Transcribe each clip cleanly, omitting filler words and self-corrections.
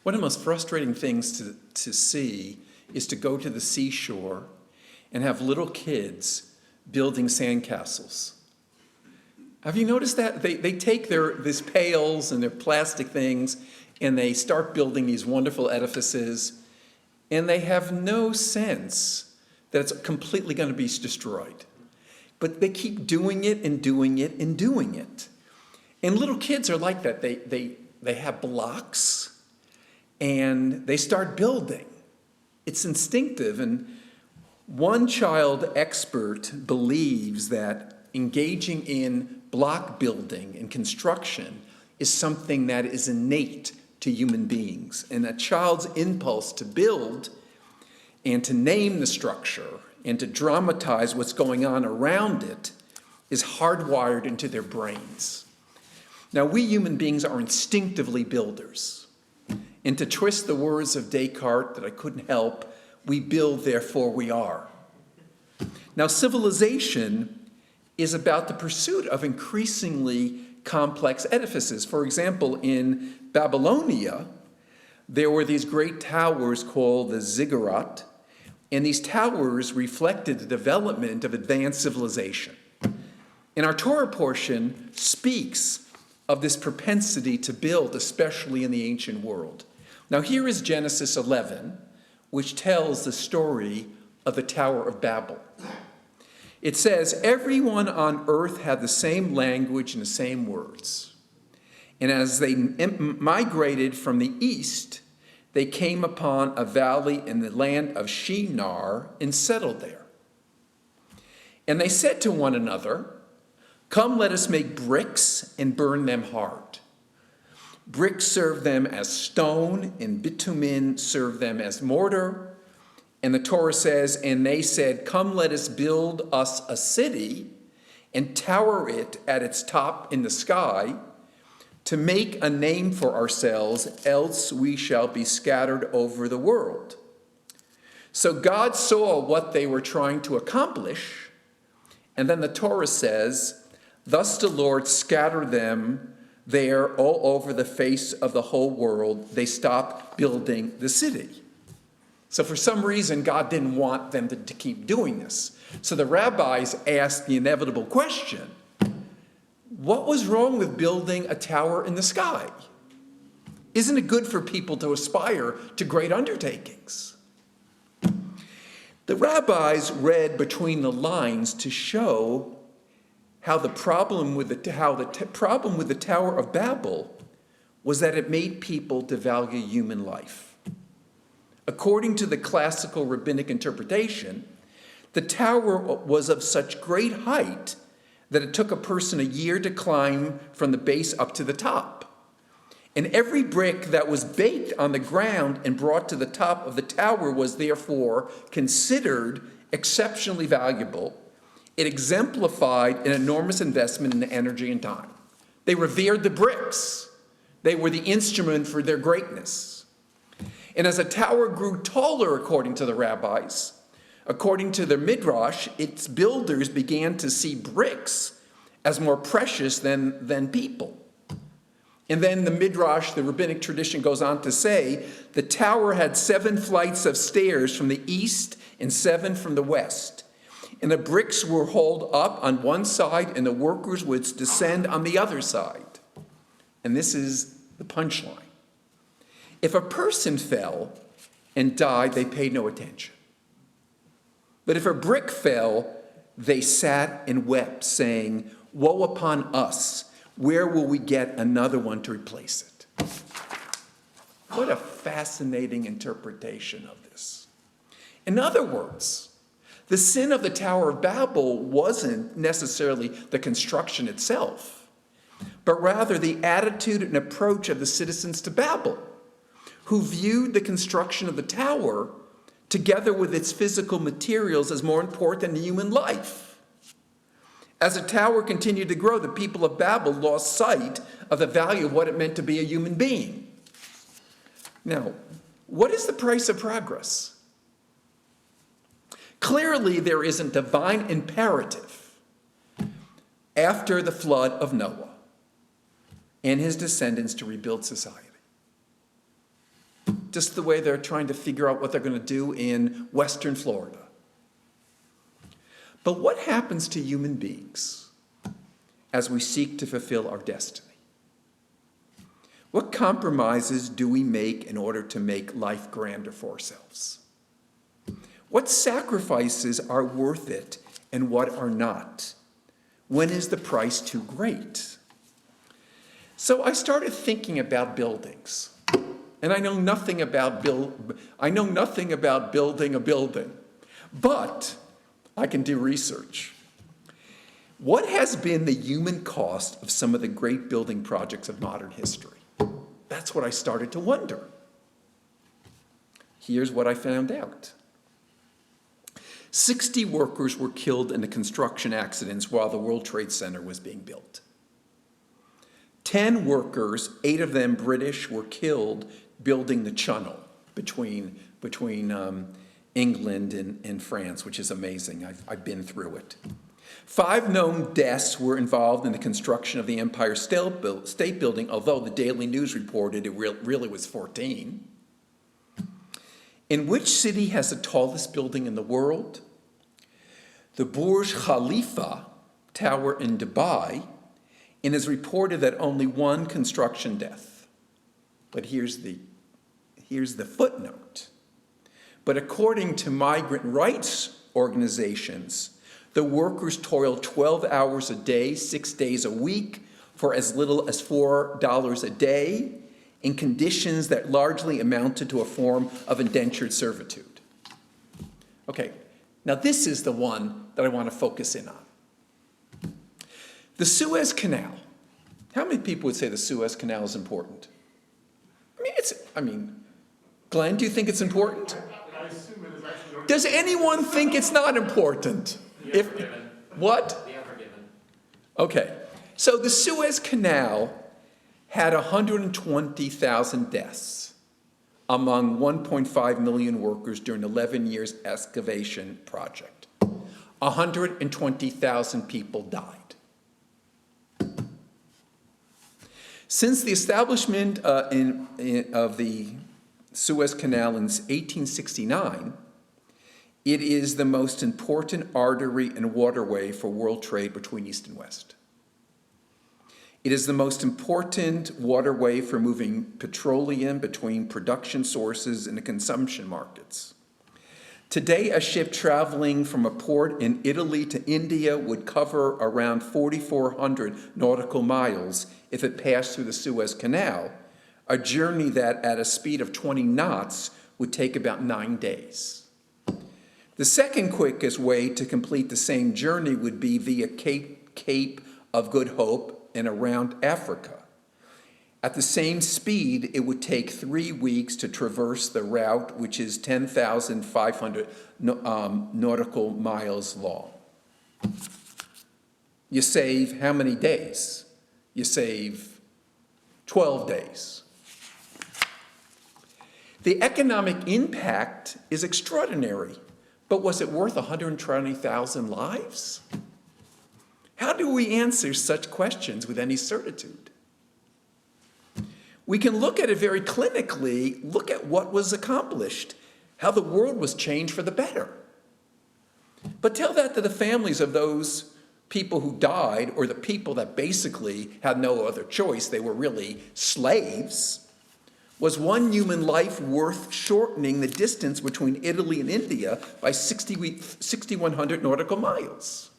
One of the most frustrating things to see is to go to the seashore and have little kids building sandcastles. Have you noticed that? They take these pails and their plastic things and they start building these wonderful edifices, and they have no sense that it's completely going to be destroyed. But they keep doing it and doing it and doing it. And little kids are like that. They have blocks and they start building. It's instinctive. And one child expert believes that engaging in block building and construction is something that is innate to human beings. And a child's impulse to build and to name the structure and to dramatize what's going on around it is hardwired into their brains. Now, we human beings are instinctively builders. And to twist the words of Descartes that I couldn't help, we build, therefore we are. Now, civilization is about the pursuit of increasingly complex edifices. For example, in Babylonia, there were these great towers called the ziggurat, and these towers reflected the development of advanced civilization. And our Torah portion speaks of this propensity to build, especially in the ancient world. Now, here is Genesis 11, which tells the story of the Tower of Babel. It says, everyone on earth had the same language and the same words. And as they migrated from the east, they came upon a valley in the land of Shinar and settled there. And they said to one another, come, let us make bricks and burn them hard. Bricks serve them as stone, and bitumen serve them as mortar. And the Torah says, and they said, come, let us build us a city and tower it at its top in the sky to make a name for ourselves, else we shall be scattered over the world. So God saw what they were trying to accomplish, and then the Torah says, thus the Lord scattered them there all over the face of the whole world. They stopped building the city. So for some reason, God didn't want them to keep doing this. So the rabbis asked the inevitable question, what was wrong with building a tower in the sky? Isn't it good for people to aspire to great undertakings? The rabbis read between the lines to show how the problem with the Tower of Babel was that it made people devalue human life. According to the classical rabbinic interpretation, the tower was of such great height that it took a person a year to climb from the base up to the top. And every brick that was baked on the ground and brought to the top of the tower was therefore considered exceptionally valuable. It exemplified an enormous investment in energy and time. They revered the bricks. They were the instrument for their greatness. And as a tower grew taller, according to the rabbis, according to their midrash, its builders began to see bricks as more precious than people. And then the midrash, the rabbinic tradition, goes on to say, the tower had 7 flights of stairs from the east and 7 from the west. And the bricks were hauled up on one side and the workers would descend on the other side. And this is the punchline. If a person fell and died, they paid no attention. But if a brick fell, they sat and wept, saying, woe upon us, where will we get another one to replace it? What a fascinating interpretation of this. In other words, the sin of the Tower of Babel wasn't necessarily the construction itself, but rather the attitude and approach of the citizens to Babel, who viewed the construction of the tower together with its physical materials as more important than human life. As the tower continued to grow, the people of Babel lost sight of the value of what it meant to be a human being. Now, what is the price of progress? Clearly, there is a divine imperative after the flood of Noah and his descendants to rebuild society. just the way they're trying to figure out what they're going to do in Western Florida. But what happens to human beings as we seek to fulfill our destiny? What compromises do we make in order to make life grander for ourselves? What sacrifices are worth it and what are not? When is the price too great? So I started thinking about buildings. And I know nothing about building a building, but I can do research. What has been the human cost of some of the great building projects of modern history? That's what I started to wonder. Here's what I found out. 60 workers were killed in the construction accidents while the World Trade Center was being built. 10 workers, 8 of them British, were killed building the channel between England and France, which is amazing. I've been through it. 5 known deaths were involved in the construction of the Empire State Building, although the Daily News reported it really was 14. In which city has the tallest building in the world? The Burj Khalifa Tower in Dubai, and is reported that only 1 construction death. But here's the footnote. But according to migrant rights organizations, the workers toiled 12 hours a day, 6 days a week, for as little as $4 a day, in conditions that largely amounted to a form of indentured servitude. Okay, now this is the one that I want to focus in on. The Suez Canal. How many people would say the Suez Canal is important? Glenn, do you think it's important? I assume it is actually. Does anyone think it's not important? What? The Unforgiven. Okay, so the Suez Canal had 120,000 deaths among 1.5 million workers during 11 years excavation project. 120,000 people died. Since the establishment of the Suez Canal in 1869, it is the most important artery and waterway for world trade between East and West. It is the most important waterway for moving petroleum between production sources and the consumption markets. Today, a ship traveling from a port in Italy to India would cover around 4,400 nautical miles if it passed through the Suez Canal, a journey that at a speed of 20 knots would take about 9 days. The second quickest way to complete the same journey would be via Cape of Good Hope and around Africa. At the same speed, it would take 3 weeks to traverse the route, which is 10,500 nautical miles long. You save how many days? You save 12 days. The economic impact is extraordinary, but was it worth 120,000 lives? How do we answer such questions with any certitude? We can look at it very clinically, look at what was accomplished, how the world was changed for the better. But tell that to the families of those people who died, or the people that basically had no other choice, they were really slaves. Was one human life worth shortening the distance between Italy and India by 6,100 nautical miles?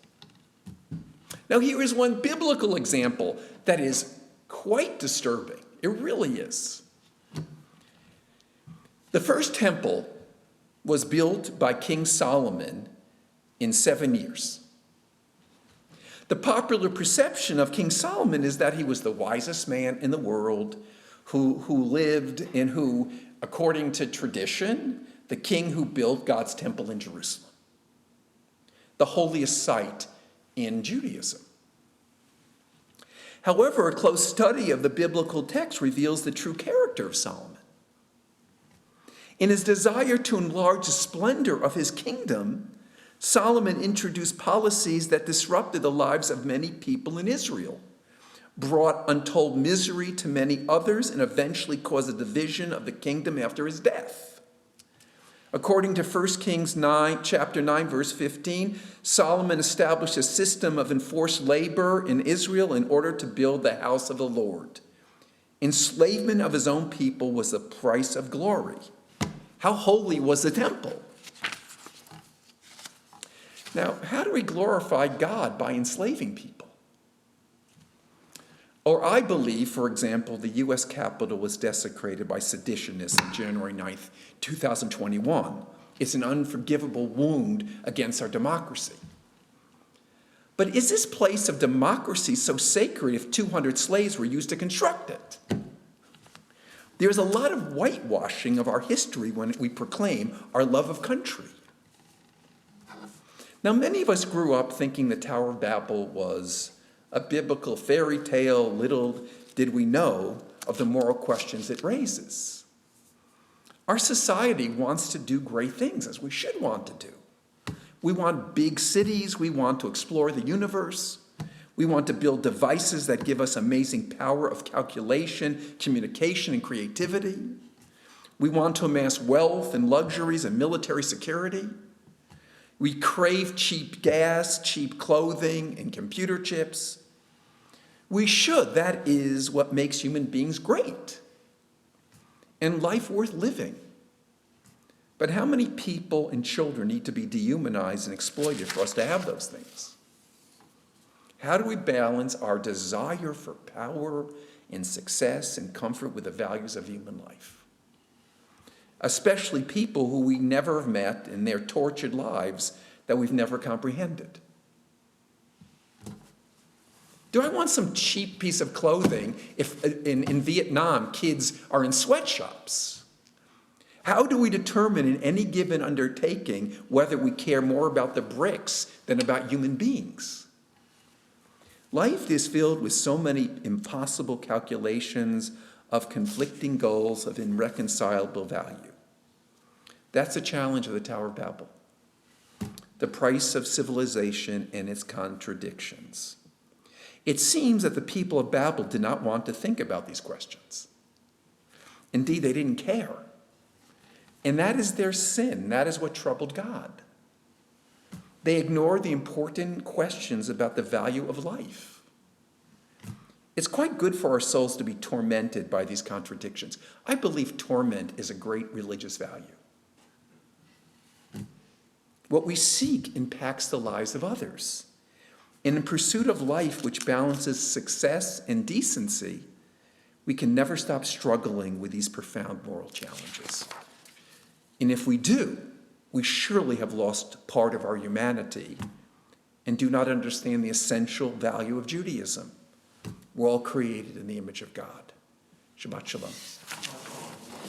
Now here is one biblical example that is quite disturbing. It really is. The first temple was built by King Solomon in 7 years. The popular perception of King Solomon is that he was the wisest man in the world, who lived and who, according to tradition, the king who built God's temple in Jerusalem, the holiest site in Judaism. However, a close study of the biblical text reveals the true character of Solomon. In his desire to enlarge the splendor of his kingdom, Solomon introduced policies that disrupted the lives of many people in Israel, brought untold misery to many others, and eventually caused a division of the kingdom after his death. According to 1 Kings 9, chapter 9, verse 15, Solomon established a system of enforced labor in Israel in order to build the house of the Lord. Enslavement of his own people was the price of glory. How holy was the temple? Now, how do we glorify God by enslaving people? Or I believe, for example, the U.S. Capitol was desecrated by seditionists on January 9th, 2021. It's an unforgivable wound against our democracy. But is this place of democracy so sacred if 200 slaves were used to construct it? There's a lot of whitewashing of our history when we proclaim our love of country. Now, many of us grew up thinking the Tower of Babel was a biblical fairy tale. Little did we know of the moral questions it raises. Our society wants to do great things, as we should want to do. We want big cities. We want to explore the universe. We want to build devices that give us amazing power of calculation, communication, and creativity. We want to amass wealth and luxuries and military security. We crave cheap gas, cheap clothing, and computer chips. We should. That is what makes human beings great and life worth living. But how many people and children need to be dehumanized and exploited for us to have those things? How do we balance our desire for power and success and comfort with the values of human life? Especially people who we never have met in their tortured lives that we've never comprehended. Do I want some cheap piece of clothing if in Vietnam kids are in sweatshops? How do we determine in any given undertaking whether we care more about the bricks than about human beings? Life is filled with so many impossible calculations of conflicting goals of irreconcilable value. That's the challenge of the Tower of Babel. The price of civilization and its contradictions. It seems that the people of Babel did not want to think about these questions. Indeed, they didn't care. And that is their sin. That is what troubled God. They ignored the important questions about the value of life. It's quite good for our souls to be tormented by these contradictions. I believe torment is a great religious value. What we seek impacts the lives of others. And in pursuit of life which balances success and decency, we can never stop struggling with these profound moral challenges. And if we do, we surely have lost part of our humanity and do not understand the essential value of Judaism. We're all created in the image of God. Shabbat shalom.